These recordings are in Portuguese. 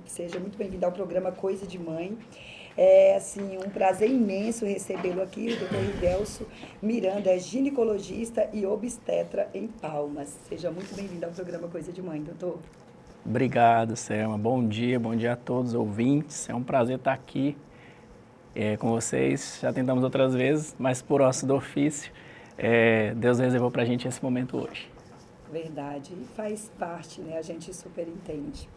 Seja muito bem-vindo ao programa Coisa de Mãe. É assim, um prazer imenso recebê-lo aqui, o doutor Rivelso Miranda, é ginecologista e obstetra em Palmas. Seja muito bem-vindo ao programa Coisa de Mãe, doutor. Obrigado, Selma. Bom dia a todos os ouvintes. É um prazer estar aqui com vocês. Já tentamos outras vezes, mas por ócio do ofício, Deus reservou para a gente esse momento hoje. Verdade, e faz parte, né? A gente super entende.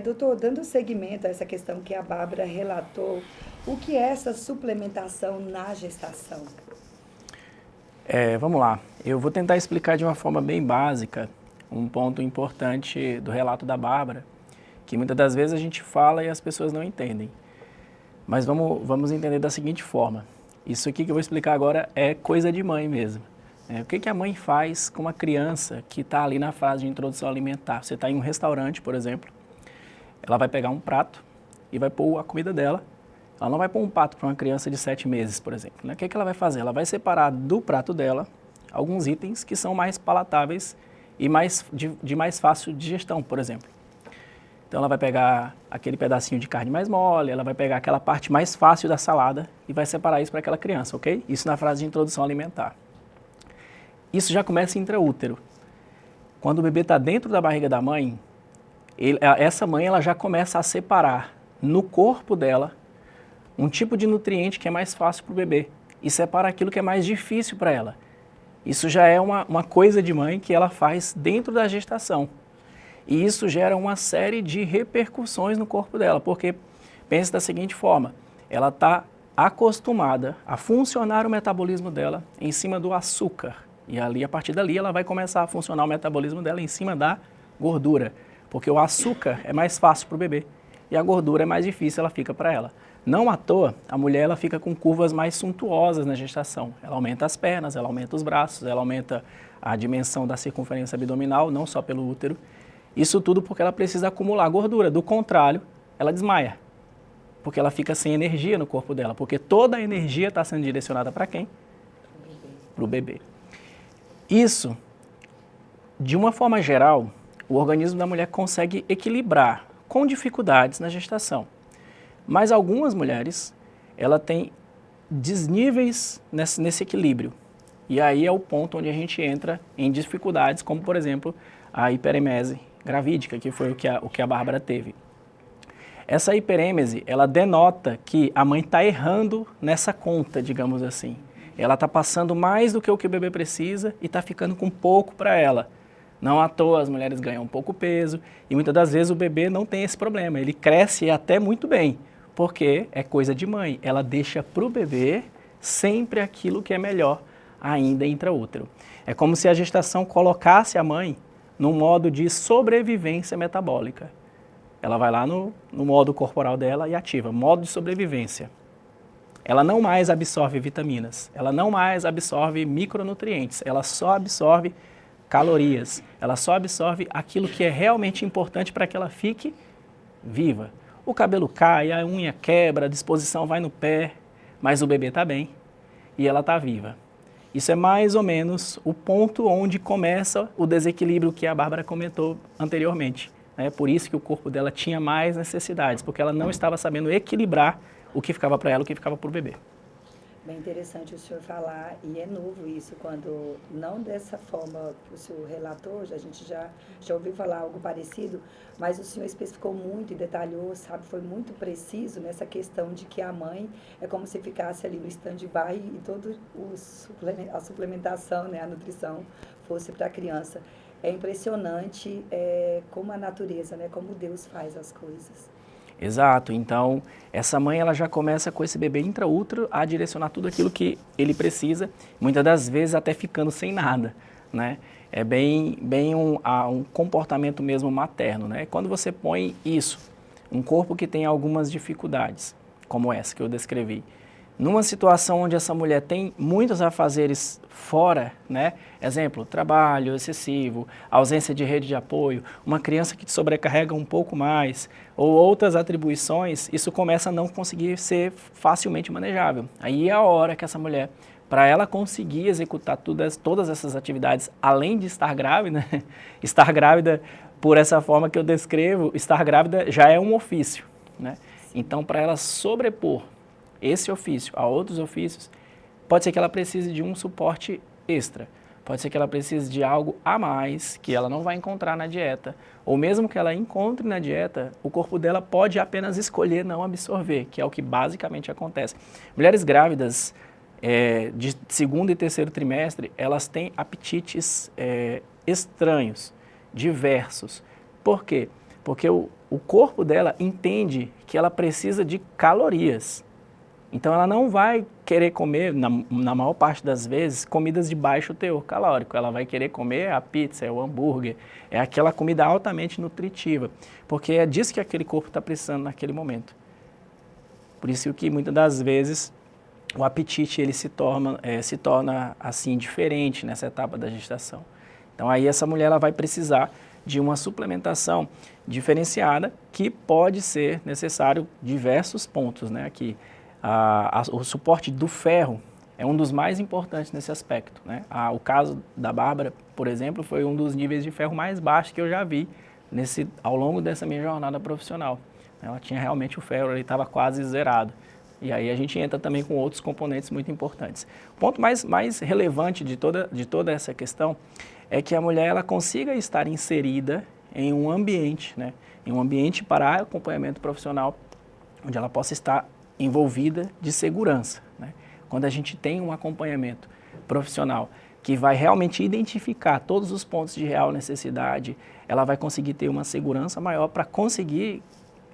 Doutor, dando seguimento a essa questão que a Bárbara relatou, o que é essa suplementação na gestação? Vamos lá, eu vou tentar explicar de uma forma bem básica um ponto importante do relato da Bárbara, que muitas das vezes a gente fala e as pessoas não entendem. Mas vamos entender da seguinte forma. Isso aqui que eu vou explicar agora é coisa de mãe mesmo. O que a mãe faz com uma criança que está ali na fase de introdução alimentar? Você está em um restaurante, por exemplo, ela vai pegar um prato e vai pôr a comida dela. Ela não vai pôr um prato para uma criança de 7 meses, por exemplo. O que ela vai fazer? Ela vai separar do prato dela alguns itens que são mais palatáveis e de mais fácil digestão, por exemplo. Então ela vai pegar aquele pedacinho de carne mais mole, ela vai pegar aquela parte mais fácil da salada e vai separar isso para aquela criança, ok? Isso na fase de introdução alimentar. Isso já começa intraútero. Quando o bebê está dentro da barriga da mãe, essa mãe ela já começa a separar no corpo dela um tipo de nutriente que é mais fácil para o bebê e separa aquilo que é mais difícil para ela. Isso já é uma coisa de mãe que ela faz dentro da gestação. E isso gera uma série de repercussões no corpo dela, porque pense da seguinte forma, ela está acostumada a funcionar o metabolismo dela em cima do açúcar. E ali, a partir dali, ela vai começar a funcionar o metabolismo dela em cima da gordura, porque o açúcar é mais fácil para o bebê e a gordura é mais difícil, ela fica para ela. Não à toa, a mulher ela fica com curvas mais suntuosas na gestação. Ela aumenta as pernas, ela aumenta os braços, ela aumenta a dimensão da circunferência abdominal, não só pelo útero. Isso tudo porque ela precisa acumular gordura. Do contrário, ela desmaia, porque ela fica sem energia no corpo dela, porque toda a energia está sendo direcionada para quem? Para o bebê. Isso, de uma forma geral, o organismo da mulher consegue equilibrar com dificuldades na gestação. Mas algumas mulheres, ela tem desníveis nesse equilíbrio. E aí é o ponto onde a gente entra em dificuldades, como por exemplo, a hiperemese gravídica, que foi o que a Bárbara teve. Essa hiperêmese, ela denota que a mãe está errando nessa conta, digamos assim. Ela está passando mais do que o bebê precisa e está ficando com pouco para ela. Não à toa as mulheres ganham pouco peso e muitas das vezes o bebê não tem esse problema. Ele cresce até muito bem, porque é coisa de mãe. Ela deixa para o bebê sempre aquilo que é melhor ainda intraútero. É como se a gestação colocasse a mãe num modo de sobrevivência metabólica. Ela vai lá no modo corporal dela e ativa, modo de sobrevivência. Ela não mais absorve vitaminas, ela não mais absorve micronutrientes, ela só absorve calorias, ela só absorve aquilo que é realmente importante para que ela fique viva. O cabelo cai, a unha quebra, a disposição vai no pé, mas o bebê está bem e ela está viva. Isso é mais ou menos o ponto onde começa o desequilíbrio que a Bárbara comentou anteriormente. É por isso que o corpo dela tinha mais necessidades, porque ela não estava sabendo equilibrar o que ficava para ela, o que ficava para o bebê. Bem interessante o senhor falar, e é novo isso, quando não dessa forma que o senhor relatou, a gente já ouviu falar algo parecido, mas o senhor especificou muito e detalhou, sabe, foi muito preciso nessa questão de que a mãe é como se ficasse ali no stand-by e toda a suplementação, né, a nutrição fosse para a criança. É impressionante como a natureza, né, como Deus faz as coisas. Exato, então essa mãe ela já começa com esse bebê intraútero a direcionar tudo aquilo que ele precisa, muitas das vezes até ficando sem nada, né? É bem um comportamento mesmo materno, né? Quando você põe isso, um corpo que tem algumas dificuldades, como essa que eu descrevi, numa situação onde essa mulher tem muitos afazeres fora, né? Exemplo, trabalho excessivo, ausência de rede de apoio, uma criança que te sobrecarrega um pouco mais, ou outras atribuições, isso começa a não conseguir ser facilmente manejável. Aí é a hora que essa mulher, para ela conseguir executar todas essas atividades, além de estar grávida, estar grávida por essa forma que eu descrevo, estar grávida já é um ofício, né? Então, para ela sobrepor esse ofício a outros ofícios, pode ser que ela precise de um suporte extra. Pode ser que ela precise de algo a mais que ela não vai encontrar na dieta. Ou mesmo que ela encontre na dieta, o corpo dela pode apenas escolher não absorver, que é o que basicamente acontece. Mulheres grávidas de segundo e terceiro trimestre, elas têm apetites estranhos, diversos. Por quê? Porque o corpo dela entende que ela precisa de calorias. Então, ela não vai querer comer, na maior parte das vezes, comidas de baixo teor calórico. Ela vai querer comer a pizza, o hambúrguer, é aquela comida altamente nutritiva, porque é disso que aquele corpo está precisando naquele momento. Por isso que, muitas das vezes, o apetite ele se torna assim, diferente nessa etapa da gestação. Então, aí essa mulher ela vai precisar de uma suplementação diferenciada, que pode ser necessário diversos pontos, né, aqui. O suporte do ferro é um dos mais importantes nesse aspecto, né? O caso da Bárbara, por exemplo, foi um dos níveis de ferro mais baixos que eu já vi ao longo dessa minha jornada profissional. Ela tinha realmente o ferro, ele estava quase zerado. E aí a gente entra também com outros componentes muito importantes. O ponto mais relevante de toda essa questão é que a mulher ela consiga estar inserida em um ambiente, né? Em um ambiente para acompanhamento profissional, onde ela possa estar envolvida de segurança, né? Quando a gente tem um acompanhamento profissional que vai realmente identificar todos os pontos de real necessidade, ela vai conseguir ter uma segurança maior para conseguir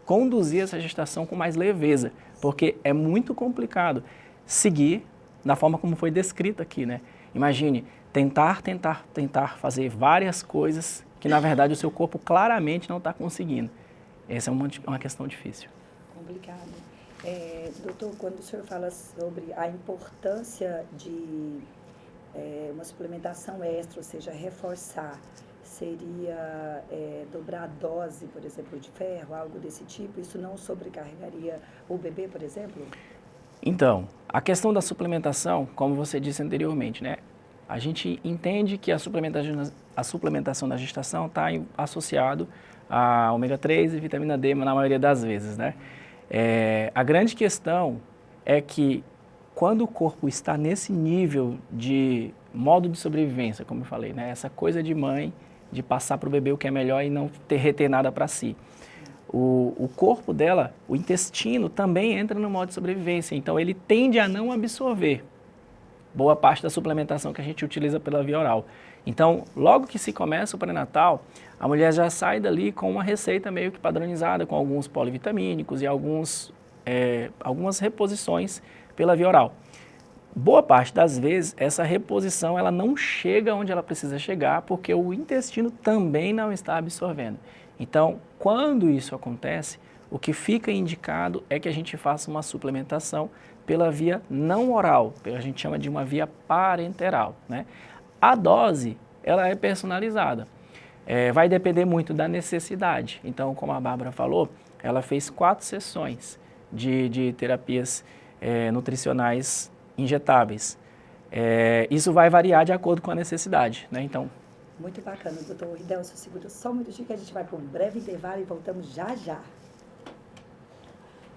conduzir essa gestação com mais leveza, porque é muito complicado seguir da forma como foi descrito aqui, né? Imagine tentar fazer várias coisas que na verdade o seu corpo claramente não está conseguindo. Essa é uma questão difícil. Complicado. Doutor, quando o senhor fala sobre a importância de uma suplementação extra, ou seja, reforçar, seria dobrar a dose, por exemplo, de ferro, algo desse tipo? Isso não sobrecarregaria o bebê, por exemplo? Então, a questão da suplementação, como você disse anteriormente, né? A gente entende que a suplementação da gestação está associado a ômega 3 e vitamina D na maioria das vezes, né? A grande questão é que quando o corpo está nesse nível de modo de sobrevivência, como eu falei, né? Essa coisa de mãe, de passar para o bebê o que é melhor e não reter nada para si. O corpo dela, o intestino, também entra no modo de sobrevivência, então ele tende a não absorver boa parte da suplementação que a gente utiliza pela via oral. Então, logo que se começa o pré-natal, a mulher já sai dali com uma receita meio que padronizada, com alguns polivitamínicos e algumas reposições pela via oral. Boa parte das vezes, essa reposição ela não chega onde ela precisa chegar, porque o intestino também não está absorvendo. Então, quando isso acontece, o que fica indicado é que a gente faça uma suplementação pela via não oral, a gente chama de uma via parenteral, né? A dose, ela é personalizada, vai depender muito da necessidade. Então, como a Bárbara falou, ela fez 4 sessões de terapias nutricionais injetáveis. Isso vai variar de acordo com a necessidade, né? Então, muito bacana, doutor Ridelcio. Segura só um minutinho que a gente vai para um breve intervalo e voltamos já já.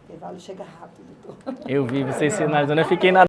O intervalo chega rápido, doutor. Eu vi vocês sinalizando, eu fiquei na